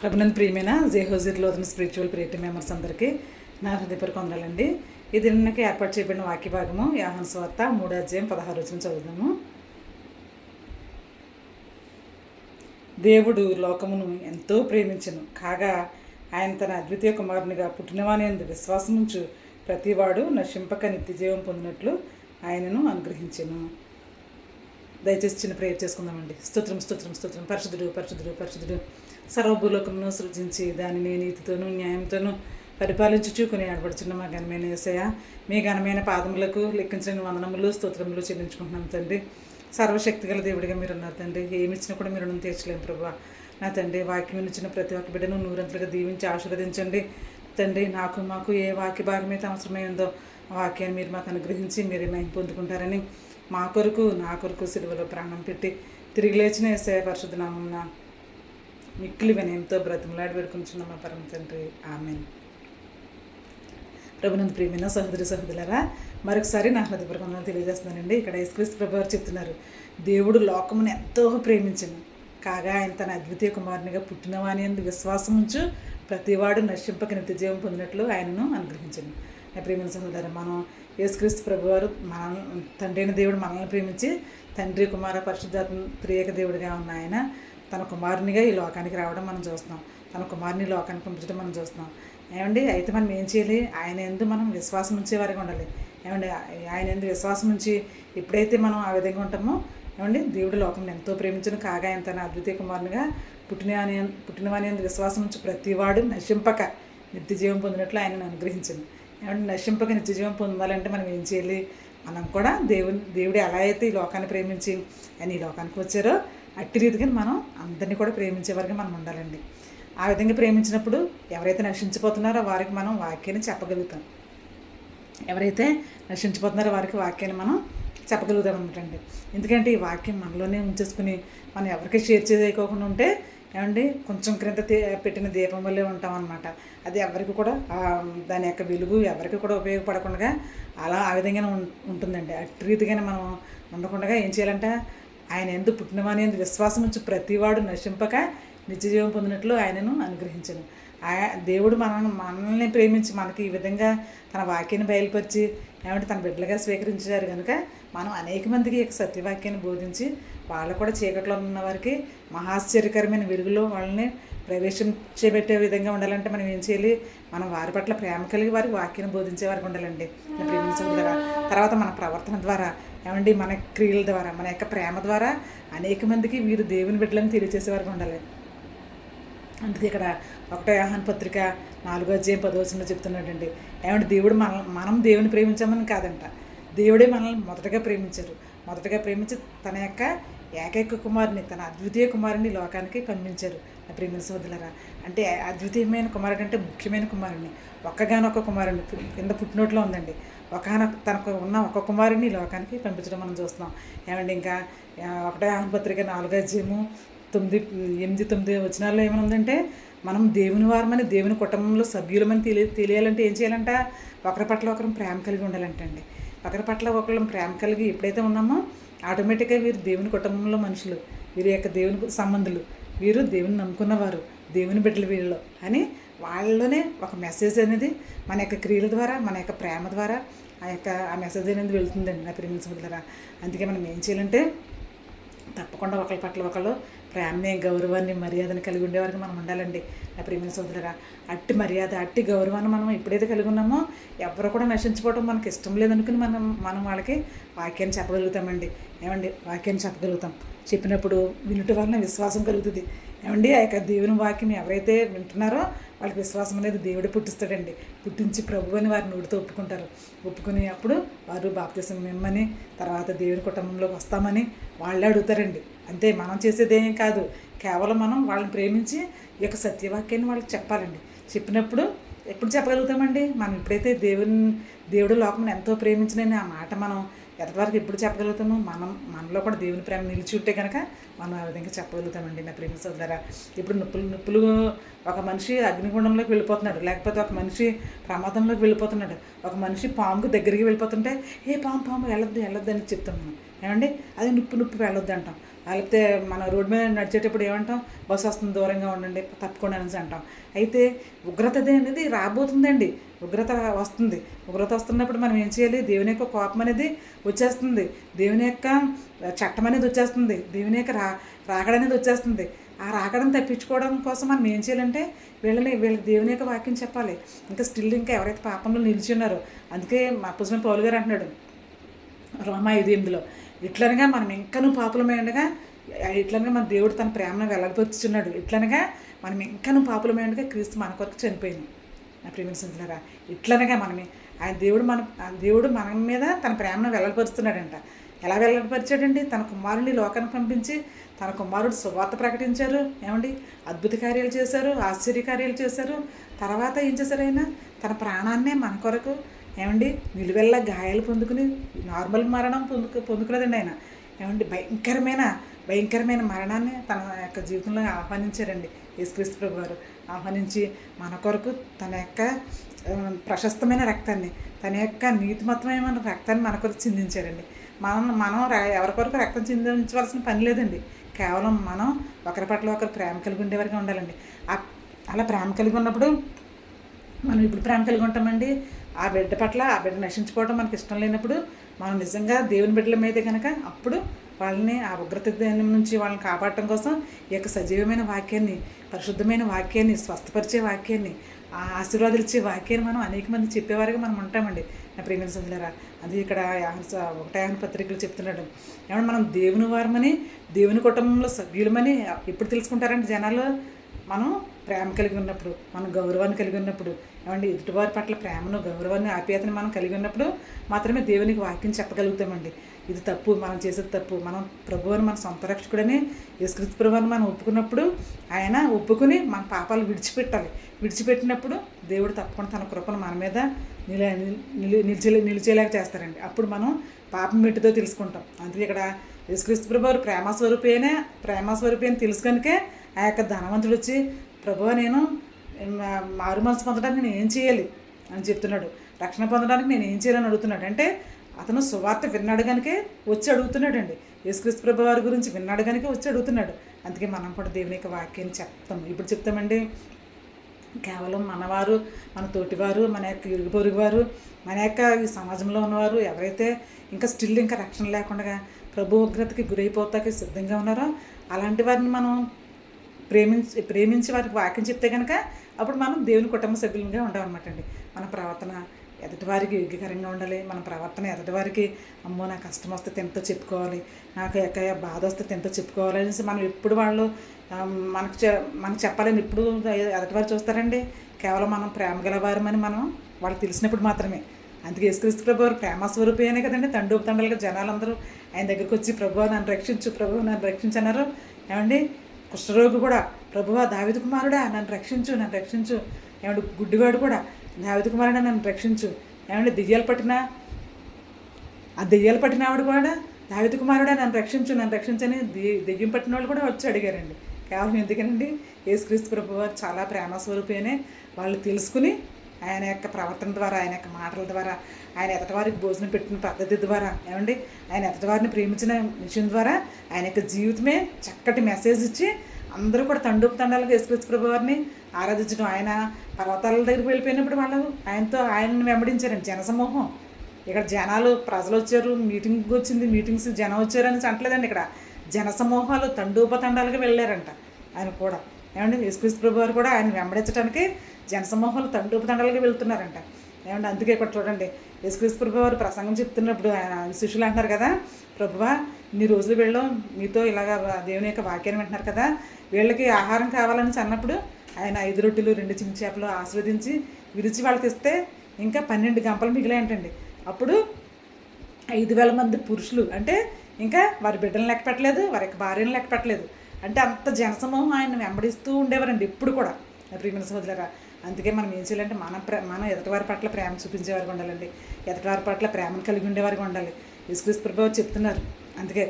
ప్రభునందు ప్రియమైన జేహోజీర్లో spiritual ప్రియటి members అందరికీ నా హృదయపూర్వక వందనాలండి. ఇది నిన్నకి ఏర్పాటు చేయబడిన వాక్య భాగము యోహాను సువార్త 3:16 చదువుదాము. దేవుడు లోకమును ఎంతో ప్రేమించెను, కాగా ఆయన తన అద్వితీయ కుమారునిగా పుట్టినవాని యందు విశ్వాసముంచు ప్రతివాడు నశింపక నిత్యజీవం పొందినట్లు ఆయనను అనుగ్రహించెను. దయచేసి చిన్న ప్రేయర్ చేసుకుందామండి. స్తోత్రం స్తోత్రం స్తోత్రం. పరిశుద్ధుడు పరిశుద్ధుడు పరిశుద్ధుడు సర్వభూలోకమును సృజించి దానిని నీతితోనూ న్యాయంతోనూ పరిపాలించుచు కొని ఆడబడుచున్న మా ఘనమైన యేసయ్య, మీ ఘనమైన పాదములకు లెక్కించిన వందనములు స్తోత్రములు చెల్లించుకుంటున్నాం తండ్రి. సర్వశక్తి గల దేవుడిగా మీరు ఉన్నారు తండ్రి. ఏమి ఇచ్చినా కూడా మీరు రుణం తీర్చలేము ప్రభువా. నా తండ్రి, వాక్యం ఇచ్చిన ప్రతి ఒక్క బిడ్డను నూరంతలుగా దీవించి ఆశీర్వదించండి తండ్రి. మాకు ఏ వాక్య భాగం అయితే అవసరమైందో ఆ వాక్యాన్ని మీరు మాకు అనుగ్రహించి మీరే మహిమ పొందుకుంటారని మా కొరకు నా కొరకు సిలువలో ప్రాణం పెట్టి తిరిగి లేచిన యేసయ్య పరిశుద్ధ నామమున మిక్కిలి వినయంతో బ్రతిమలాడి వేడుకుంటున్నాం మా పరమ తండ్రి. ఆమేన్. ప్రభునందు ప్రియమైన సహోదరి సహోదరులారా, మరొకసారి నా హృదయపూర్వక వందనాలు తెలియజేస్తున్నానండి. ఇక్కడ యేసుక్రీస్తు ప్రభువారు చెప్తున్నారు, దేవుడు లోకమును ఎంతో ప్రేమించను, కాగా ఆయన తన అద్వితీయ కుమారునిగా పుట్టినవాని యందు విశ్వాసం ఉంచు ప్రతివాడు నశింపక నిత్యజీవం పొందినట్లు ఆయనను అనుగ్రహించను. నా ప్రియమైన సహోదరు, మనం యేసుక్రీస్తు ప్రభువారు మన తండ్రి అయిన దేవుడు మనల్ని ప్రేమించి తండ్రి కుమార పరిశుద్ధాత్మ త్రియేక దేవుడిగా ఉన్న ఆయన తన కుమారునిగా ఈ లోకానికి రావడం మనం చూస్తున్నాం. తన కుమారుని లోకానికి పంపించడం మనం చూస్తున్నాం. ఏమండి, అయితే మనం ఏం చేయాలి? ఆయన యందు మనం విశ్వాసం ఉంచే వారిగా ఉండాలి. ఏమండి, ఆయన యందు విశ్వాసం ఉంచి ఎప్పుడైతే మనం ఆ విధంగా ఉంటామో, ఏమండి, దేవుడు లోకం ఎంతో ప్రేమించను, కాగా ఆయన తన అద్వితీయ కుమారునిగా పుట్టినవాని యందు విశ్వాసం ఉంచి ప్రతివాడు నశింపక నిత్యజీవం పొందినట్లు ఆయనను అనుగ్రహించను. ఏమంటే నశింపక నిత్యజీవం పొందాలంటే మనం ఏం చేయాలి? మనం కూడా దేవుడు ఎలా అయితే ఈ లోకాన్ని ప్రేమించి ఆయన ఈ లోకానికి వచ్చారో అట్టి రీతిగా మనం అందరినీ కూడా ప్రేమించే వారికి మనం ఉండాలండి. ఆ విధంగా ప్రేమించినప్పుడు ఎవరైతే నశించిపోతున్నారో వారికి మనం వాక్యాన్ని చెప్పగలుగుతాం. ఎవరైతే నశించిపోతున్నారో వారికి వాక్యాన్ని మనం చెప్పగలుగుతాం అనమాటండి. ఎందుకంటే ఈ వాక్యం మనలోనే ఉంచేసుకుని మనం ఎవరికి షేర్ చేయకోకుండా ఉంటే, ఏమండి, కొంచెం క్రింద పెట్టిన దీపం వల్లే ఉంటాం అనమాట. అది ఎవరికి కూడా దాని యొక్క వెలుగు ఎవరికి కూడా ఉపయోగపడకుండా అలా ఆ విధంగానే ఉంటుందండి. అట్టి రీతిగానే మనం ఉండకుండా ఏం చేయాలంటే, ఆయన యందు పుట్టినవాని యందు విశ్వాసం ఉంచి ప్రతివాడు నశింపక నిత్యజీవం పొందినట్లు ఆయనను అనుగ్రహించను. దేవుడు మనల్ని ప్రేమించి మనకి ఈ విధంగా తన వాక్యాన్ని బయలుపరిచి ఏమంటే తన బిడ్డలుగా స్వీకరించారు కనుక మనం అనేక మందికి ఈ సత్యవాక్యాన్ని బోధించి వాళ్ళు కూడా చీకట్లో ఉన్న వారికి మహాశ్చర్యకరమైన వెలుగులో వాళ్ళని ప్రవేశించబెట్టే విధంగా ఉండాలంటే మనం ఏం చేయాలి? మనం వారి పట్ల ప్రేమ కలిగి వారికి వాక్యాన్ని బోధించే వారికి ఉండాలండి. ప్రేమించడం ద్వారా తర్వాత మన ప్రవర్తన ద్వారా, ఏమండి, మన క్రియల ద్వారా, మన యొక్క ప్రేమ ద్వారా అనేక మందికి వీరు దేవుని బిడ్డలను తెలియజేసే వారికి ఉండాలి. అందుకే ఇక్కడ 1 యోహాను పత్రిక 4:10 చెప్తున్నాడండి. ఏమంటే దేవుడు మనం దేవుని ప్రేమించామని కాదంట, దేవుడే మనల్ని మొదటగా ప్రేమించి తన యొక్క ఏకైక కుమారుని, తన అద్వితీయ కుమారుని లోకానికి పంపించారు. ప్రేమ సోదరులారా, అంటే అద్వితీయమైన కుమారుడు అంటే ముఖ్యమైన కుమారుని, ఒక్కగానొక్క కుమారుని కింద పుట్టినోట్లో ఉందండి. తనకు ఉన్న ఒక కుమారుని లోకానికి పంపించడం మనం చూస్తున్నాం. ఏమండి, ఇంకా 1 యోహాను పత్రిక 4:8-9 ఏమనుందంటే, మనం దేవుని వారమని, దేవుని కుటుంబంలో సభ్యులమని తెలియాలంటే ఏం చేయాలంట? ఒకరి పట్ల ఒకరు ప్రేమ కలిగి ఉండాలంటండి. ఒకరి పట్ల ఒకరు ప్రేమ కలిగి ఎప్పుడైతే ఉన్నామో ఆటోమేటిక్గా వీరు దేవుని కుటుంబంలో మనుషులు, వీరి యొక్క దేవుని సంబంధులు, వీరు దేవుని నమ్ముకున్నవారు, దేవుని బిడ్డలు వీళ్ళు అని వాళ్ళలోనే ఒక మెసేజ్ అనేది మన యొక్క క్రియల ద్వారా, మన యొక్క ప్రేమ ద్వారా ఆ మెసేజ్ అనేది వెళ్తుందండి నా ప్రేమ సోదరులారా. అందుకే మనం ఏం చేయాలంటే తప్పకుండా ఒకరి పట్ల ఒకళ్ళు ప్రేమని, గౌరవాన్ని, మర్యాదను కలిగి ఉండేవారికి మనం ఉండాలండి నా ప్రేమ సోదరులారా. అట్టి మర్యాద, అట్టి గౌరవాన్ని మనం ఎప్పుడైతే కలిగి ఉన్నామో ఎవరు కూడా నశించుకోవడం మనకి ఇష్టం లేదనుకుని మనం వాళ్ళకి వాక్యాన్ని చెప్పగలుగుతామండి. ఏమండి, వాక్యాన్ని చెప్పగలుగుతాం. చెప్పినప్పుడు వినుట వలన విశ్వాసం కలుగుతుంది. ఏమండి, ఆ యొక్క దేవుని వాక్యం ఎవరైతే వింటున్నారో వాళ్ళకి విశ్వాసం అనేది దేవుడే పుట్టిస్తాడండి. పుట్టించి ప్రభు అని వారిని నోటితో ఒప్పుకుని అప్పుడు వారు బాప్తిసం ఇమ్మని, తర్వాత దేవుని కుటుంబంలోకి వస్తామని వాళ్ళే అడుగుతారండి. అంతే, మనం చేసేదేం కాదు, కేవలం మనం వాళ్ళని ప్రేమించి ఈ యొక్క సత్యవాక్యాన్ని వాళ్ళకి చెప్పాలండి. చెప్పినప్పుడు ఎప్పుడు చెప్పగలుగుతామండి? మనం ఎప్పుడైతే దేవుడు లోకం ఎంతో ప్రేమించిన ఆ మాట మనం ఎంతవరకు ఎప్పుడు చెప్పగలుగుతాము? మనలో కూడా దేవుని ప్రేమ నిలిచి ఉంటే కనుక మనం ఆ విధంగా చెప్పగలుగుతామండి నా ప్రేమ సోదరులారా. ఇప్పుడు నొప్పులు ఒక మనిషి అగ్నిగుండంలోకి వెళ్ళిపోతున్నాడు, లేకపోతే ఒక మనిషి ప్రమాదంలోకి వెళ్ళిపోతున్నాడు, ఒక మనిషి పాముకు దగ్గరికి వెళ్ళిపోతుంటే పాము వెళ్ళొద్దు అని చెప్తాం మనం. ఏమండి అది నొప్పి వెళ్ళొద్దు అంటాం. లేకపోతే మన రోడ్డు మీద నడిచేటప్పుడు ఏమంటాం, బస్సు వస్తుంది దూరంగా ఉండండి తప్పకుండా అనేసి అంటాం. అయితే ఉగ్రత అనేది రాబోతుందండి. ఉగ్రత వస్తుంది. ఉగ్రత వస్తున్నప్పుడు మనం ఏం చేయాలి? దేవుని యొక్క కోపం అనేది వచ్చేస్తుంది, దేవుని యొక్క చట్టం అనేది వచ్చేస్తుంది, దేవుని యొక్క రాకడ అనేది వచ్చేస్తుంది. ఆ రాకడం తప్పించుకోవడం కోసం మనం ఏం చేయాలంటే వీళ్ళకి దేవుని యొక్క వాక్యం చెప్పాలి. ఇంకా స్టిల్ ఇంకా ఎవరైతే పాపంలో నిలిచి ఉన్నారో, అందుకే మా అపోస్తలుడైన పౌలు గారు అంటున్నాడు రోమా 5:8 ఇట్లనగా మనం ఇంకనూ పాపులమై ఉండగా, ఇట్లనగా మన దేవుడు తన ప్రేమను వెల్లడిపరుచుచున్నాడు. ఇట్లనగా మనం ఇంకనూ పాపులమై ఉండగా క్రీస్తు మన కొరకు చనిపోయింది. నా ప్రియమైన సంతులారా, ఇట్లనగా మనమే దేవుడు మన మీద తన ప్రేమను వెల్లడిపరుస్తున్నాడంట. ఎలా వెల్లడిపరిచాడండి? తన కుమారుని లోకానికి పంపించి తన కుమారుడు సువార్త ప్రకటించారు. ఏమండి అద్భుత కార్యాలు చేశారు, ఆశ్చర్యకార్యాలు చేశారు. తర్వాత ఏం చేశారు? ఆయన తన ప్రాణాన్నే మన కొరకు ఏమండి నిలువెల్లా గాయాలు పొందుకుని నార్మల్ మరణం పొందుకున్నదండి ఆయన. ఏమండి భయంకరమైన మరణాన్ని తన యొక్క జీవితంలో ఆహ్వానించారండి యేసుక్రీస్తు ప్రభు వారు. ఆహ్వానించి మన కొరకు తన యొక్క ప్రశస్తమైన రక్తాన్ని, తన యొక్క నీతిమత్తమైన రక్తాన్ని మన కొరకు చిందించారండి. మనం ఎవరి కొరకు రక్తం చిందించవలసిన పని లేదండి. కేవలం మనం ఒకరి పట్ల ఒకరు ప్రేమ కలిగి ఉండేవారిగా ఉండాలండి. అలా ప్రేమ కలిగి ఉన్నప్పుడు మనం ఇప్పుడు ప్రేమ కలిగి ఉంటామండి. ఆ బిడ్డ పట్ల ఆ బిడ్డ నశించుకోవడం మనకి ఇష్టం లేనప్పుడు మనం నిజంగా దేవుని బిడ్డల మీదే కనుక అప్పుడు వాళ్ళని ఆ ఉగ్రత నుంచి వాళ్ళని కాపాడటం కోసం ఈ యొక్క సజీవమైన వాక్యాన్ని, పరిశుద్ధమైన వాక్యాన్ని, స్వస్థపరిచే వాక్యాన్ని, ఆ ఆశీర్వాదాలు ఇచ్చే వాక్యాన్ని మనం అనేక మంది చెప్పేవారుగా మనం ఉంటామండి. నా ప్రియమైన సోదరులారా, అది ఇక్కడ 1 పత్రికలు చెప్తున్నాడు. ఏమన్నా మనం దేవుని వారమని, దేవుని కుటుంబంలో సభ్యులమని ఎప్పుడు తెలుసుకుంటారంటే జనాలు, మనం ప్రేమ కలిగి ఉన్నప్పుడు, మనం గౌరవాన్ని కలిగి ఉన్నప్పుడు, ఏమండి ఎదుటివారి పట్ల ప్రేమను, గౌరవాన్ని, ఆప్యాయతను మనం కలిగి ఉన్నప్పుడు మాత్రమే దేవునికి వాక్యం చెప్పగలుగుతామండి. ఇది తప్పు, మనం చేసేది తప్పు, మనం ప్రభువుని మన సొంత రక్షకుడని యేసుక్రీస్తు ప్రభువుని మనం ఒప్పుకున్నప్పుడు, ఆయన ఒప్పుకుని మన పాపాలు విడిచిపెట్టాలి. విడిచిపెట్టినప్పుడు దేవుడు తప్పకుండా తన కృపను మన మీద నిలిచేలాగా చేస్తారండి. అప్పుడు మనం పాపం మెట్టుతో తెలుసుకుంటాం. అందుకే ఇక్కడ యేసుక్రీస్తు ప్రభువు ప్రేమస్వరూపి అని తెలుసు కనుకే ఆ యొక్క ధనవంతుడు వచ్చి, ప్రభువా నేను మారు మనసు పొందడానికి నేను ఏం చేయాలి అని చెప్తున్నాడు. రక్షణ పొందడానికి నేను ఏం చేయాలని అడుగుతున్నాడు. అంటే అతను సువార్త విన్నాడు కనుకే వచ్చి అడుగుతున్నాడండి. యేసుక్రీస్తు ప్రభు వారి గురించి విన్నాడు కనుక వచ్చి అడుగుతున్నాడు. అందుకే మనం కూడా దేవుని యొక్క వాక్యాన్ని చెప్తాము. ఇప్పుడు చెప్తామండి, కేవలం మనవారు, మన తోటివారు, మన యొక్క ఇరుగు పొరుగు వారు, మన యొక్క ఈ సమాజంలో ఉన్నవారు ఎవరైతే ఇంకా స్టిల్ ఇంకా రక్షణ లేకుండా ప్రభు ఉగ్రతకి గురైపోతాకి సిద్ధంగా ఉన్నారో అలాంటి వారిని మనం ప్రేమించి వారికి వాక్యం చెప్తే కనుక అప్పుడు మనం దేవుని కుటుంబ సభ్యులుగా ఉండాలన్నమాట అండి. మన ప్రవర్తన ఎదుటివారికి యోగ్యకరంగా ఉండాలి. మన ప్రవర్తన ఎదుటివారికి, అమ్మో నా కష్టం వస్తే ఎంతో చెప్పుకోవాలి, నాకు యొక్క బాధ వస్తే ఎంతో చెప్పుకోవాలి అనేసి మనం ఎప్పుడు వాళ్ళు మనకు చెప్పాలని ఎప్పుడు ఎదుటివారు చూస్తారండి. కేవలం మనం ప్రేమ గలవారమని మనం వాళ్ళకి తెలిసినప్పుడు మాత్రమే. అందుకే యేసుక్రీస్తు ప్రభు వారు ప్రేమస్వరూపి అనే కదండి తండోపతండాలుగా జనాలందరూ ఆయన దగ్గరికి వచ్చి, ప్రభువా నన్ను రక్షించు, ప్రభువా నన్ను రక్షించన్నారు. ఏమండి కుష్ఠరోగి కూడా, ప్రభువా దావీదు కుమారుడా నన్ను రక్షించు, నన్ను రక్షించు. ఏమంటే గుడ్డివాడు కూడా, దావీదు కుమారుడా నన్ను రక్షించు. ఏమంటే దెయ్యాలు పట్టిన ఆవిడ కూడా, దావీదు కుమారుడా నన్ను రక్షించని దెయ్యం పట్టిన వాళ్ళు కూడా వచ్చి అడిగారండి. కేవలం ఎందుకనండి, యేసుక్రీస్తు ప్రభువు చాలా ప్రేమస్వరూపి అనే వాళ్ళు తెలుసుకుని ఆయన యొక్క ప్రవర్తన ద్వారా, ఆయన యొక్క మాటల ద్వారా, ఆయన ఎదటివారికి భోజనం పెట్టిన పద్ధతి ద్వారా, ఏమండి ఆయన ఎదటివారిని ప్రేమించిన విషయం ద్వారా ఆయన యొక్క జీవితమే చక్కటి మెసేజ్ ఇచ్చి అందరూ కూడా తండాలుగా యేసుక్రీస్తు ప్రభు వారిని ఆరాధించడం. ఆయన పర్వతాల దగ్గరికి వెళ్ళిపోయినప్పుడు వాళ్ళు ఆయనను వెంబడించారండి జనసమూహం. ఇక్కడ ప్రజలు వచ్చారు, మీటింగ్స్ జనం వచ్చారు అని అంటలేదండి. ఇక్కడ జనసమూహాలు తండాలుగా వెళ్ళారంట ఆయన కూడా. ఏమండి యేసుక్రీస్తు ప్రభు వారు కూడా ఆయన వెంబడించడానికి జనసమూహాలు తండాలుగా వెళ్తున్నారంట. ఏమంటే అందుకే ఇక్కడ చూడండి, యేసుక్రీస్తు ప్రభు వారు ప్రసంగం చెప్తున్నప్పుడు ఆయన శిష్యులు అంటారు కదా, ప్రభువా ఇన్ని రోజులు వెళ్ళాం మీతో ఇలాగా దేవుని యొక్క వాక్యాన్ని వింటున్నారు కదా, వీళ్ళకి ఆహారం కావాలని అన్నప్పుడు ఆయన 5 రొట్టెలు 2 చిన్న చేపలు ఆశీర్వదించి విరిచి వాళ్ళకి ఇస్తే ఇంకా 12 గంపలు మిగిలాయంటండి. అప్పుడు 5,000 మంది పురుషులు, అంటే ఇంకా వారి బిడ్డలను లెక్క పెట్టలేదు, వారి యొక్క భార్యను లెక్క పెట్టలేదు. అంటే అంత జనసమూహం ఆయన వెంబడిస్తూ ఉండేవారండి ఎప్పుడు కూడా. ప్రియమైన సహోదరులారా, అందుకే మనం ఏం చేయాలంటే మనం ఎదుటివారి పట్ల ప్రేమ చూపించేవారికి ఉండాలండి. ఎదుటివారి పట్ల ప్రేమను కలిగి ఉండేవారికి ఉండాలి. యేసుక్రీస్తు ప్రభువు చెప్తున్నారు. అందుకే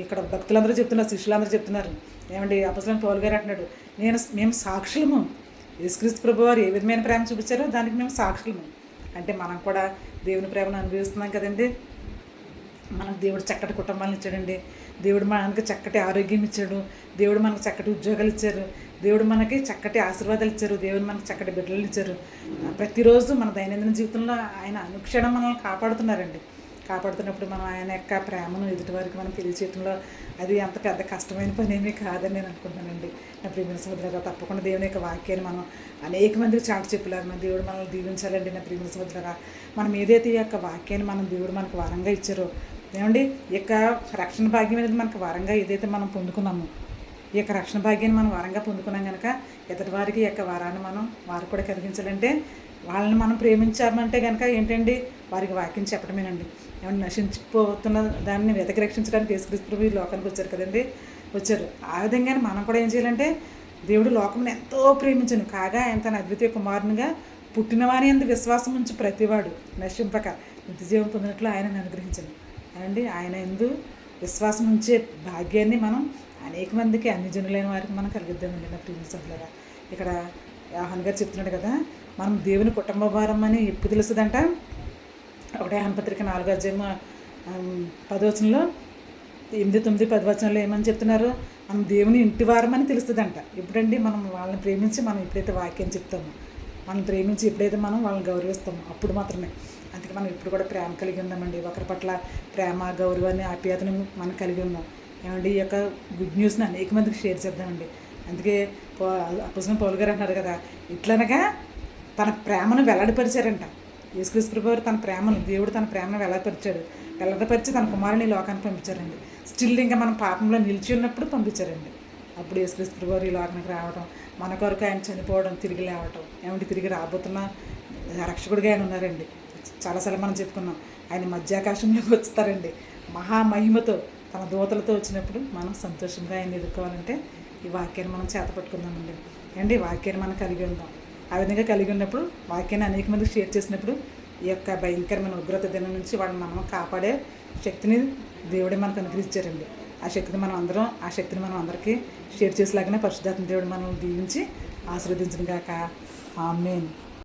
ఇక్కడ భక్తులందరూ చెప్తున్నారు, శిష్యులందరూ చెప్తున్నారు. ఏమండి అపోస్తలుడైన పౌలు గారు అంటున్నాడు, మేము సాక్షులము. యేసుక్రీస్తు ప్రభువు వారు ఏ విధమైన ప్రేమ చూపించారో దానికి మేము సాక్షులము. అంటే మనం కూడా దేవుని ప్రేమను అనుభవిస్తున్నాం కదండి. మనకు దేవుడు చక్కటి కుటుంబాలను ఇచ్చాడండి. దేవుడు మనకి చక్కటి ఆరోగ్యం ఇచ్చాడు. దేవుడు మనకు చక్కటి ఉద్యోగాలు ఇచ్చారు. దేవుడు మనకి చక్కటి ఆశీర్వాదాలు ఇచ్చారు. దేవుడు మనకు చక్కటి బిడ్డలు ఇచ్చారు. ప్రతిరోజు మన దైనందిన జీవితంలో ఆయన అనుక్షణం మనల్ని కాపాడుతున్నారండి. కాపాడుతున్నప్పుడు మనం ఆయన యొక్క ప్రేమను ఎదుటి వారికి మనం తెలియచేయడంలో అది అంత పెద్ద కష్టమైన పని ఏమీ కాదని నేను అనుకుంటున్నానండి. నా ప్రియమైన సహోదరులారా, తప్పకుండా దేవుని యొక్క వాక్యాన్ని మనం అనేక మందికి చాటి చెప్పలాగా దేవుడు మనల్ని దీవించాలండి. నా ప్రియమైన సహోదరులారా, మనం ఏదైతే ఈ యొక్క వాక్యాన్ని దేవుడు మనకు వరంగా ఇచ్చారో, ఏమండి, ఈ యొక్క రక్షణ భాగ్యం అనేది మనకు వరంగా ఏదైతే మనం పొందుకున్నామో, ఈ యొక్క రక్షణ భాగ్యాన్ని మనం వరంగా పొందుకున్నాం కనుక ఎదుటి వారికి ఈ యొక్క వరాన్ని వారికి కూడా కలిగించాలంటే వాళ్ళని మనం ప్రేమించామంటే కనుక ఏంటండి, వారికి వాక్యం చెప్పడమేనండి. ఏమన్నా నశించిపోతున్న దాన్ని వెతకి రక్షించడానికి యేసుక్రీస్తు ప్రభువు ఈ లోకానికి వచ్చారు కదండి, వచ్చారు. ఆ విధంగానే మనం కూడా ఏం చేయాలంటే, దేవుడు లోకమును ఎంతో ప్రేమించను కాగా ఆయన తన అద్వితీయ కుమారునిగా పుట్టినవాని అందు విశ్వాసం ఉంచి ప్రతివాడు నశింపక నిత్యజీవం పొందినట్లు ఆయనను అనుగ్రహించను అండి. ఆయన ఎందు విశ్వాసం ఉంచే భాగ్యాన్ని మనం అనేక మందికి, అన్ని జనులైన వారికి మనం కలిగిద్దామండి. నా ప్రియ సహోదరులారా, ఇక్కడ యోహాను గారు చెప్తున్నాడు కదా, మనం దేవుని కుటుంబ భారం అని ఎప్పుడు తెలుస్తుందంట. 1 యోహాను పత్రిక 4వ అధ్యాయం 10వ వచనంలో, 8, 9, 10 వచనంలో ఏమని చెప్తున్నారు, మనం దేవుని ఇంటి వారమని తెలుస్తుందంట. ఎప్పుడండి మనం వాళ్ళని ప్రేమించి మనం ఎప్పుడైతే వాక్యం చెప్తామో, మనం ప్రేమించి ఎప్పుడైతే మనం వాళ్ళని గౌరవిస్తామో అప్పుడు మాత్రమే. అందుకే మనం ఇప్పుడు కూడా ప్రేమ కలిగి ఉందామండి. ఒకరి పట్ల ప్రేమ, గౌరవాన్ని, ఆప్యాయతను మనం కలిగి ఉందాం. ఏమండి, ఈ యొక్క గుడ్ న్యూస్ని అనేక మందికి షేర్ చేద్దామండి. అందుకే అపోస్తలుడైన పౌలు గారు అన్నారు కదా, ఇట్లనగా తన ప్రేమను వెల్లడిపరిచారంట. యేసుక్రీస్తు ప్రభువు తన ప్రేమను, దేవుడు తన ప్రేమను వెల్లడిపరిచి తన కుమారుని లోకానికి పంపించారండి. స్టిల్ ఇంకా మనం పాపంలో నిలిచి ఉన్నప్పుడు పంపించారండి. అప్పుడు యేసుక్రీస్తు ప్రభువు ఈ లోకానికి రావడం, మన కొరకు ఆయన చనిపోవడం, తిరిగి లేవటం, ఏమంటే తిరిగి రాబోతున్న రక్షకుడిగా ఆయన ఉన్నారండి. చాలాసార్లు మనం చెప్పుకున్నాం, ఆయన మధ్యాకాశంలోకి వస్తారండి మహామహిమతో, తన దూతలతో వచ్చినప్పుడు మనం సంతోషంగా ఆయన ఎదుర్కోవాలంటే ఈ వాక్యాన్ని మనం చేతపట్టుకుందామండి. అండి, వాక్యాన్ని మనం కలిగి ఉందాం. ఆ విధంగా కలిగి ఉన్నప్పుడు వాక్యాన్ని అనేక మందికి షేర్ చేసినప్పుడు ఈ యొక్క భయంకరమైన ఉగ్రత దినం నుంచి వాళ్ళని మనం కాపాడే శక్తిని దేవుడే మనకు అనుగ్రహించారండి. ఆ శక్తిని మనం అందరికీ షేర్ చేసేలాగానే పరిశుద్ధాత్మ దేవుడు మనం దీవించి ఆశీర్వదించును గాక. ఆమేన్.